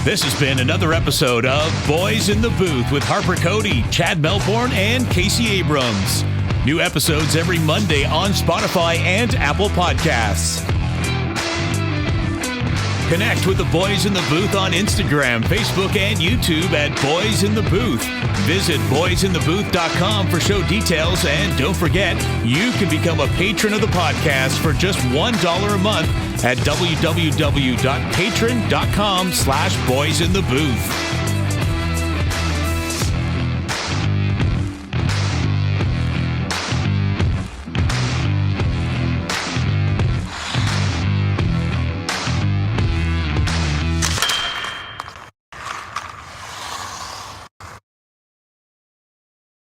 This has been another episode of Boys in the Booth with Harper Cody, Chad Melbourne, and Casey Abrams. New episodes every Monday on Spotify and Apple Podcasts. Connect with the Boys in the Booth on Instagram, Facebook, and YouTube at Boys in the Booth. Visit boysinthebooth.com for show details, and don't forget, you can become a patron of the podcast for just $1 a month at www.patreon.com/boysinthebooth.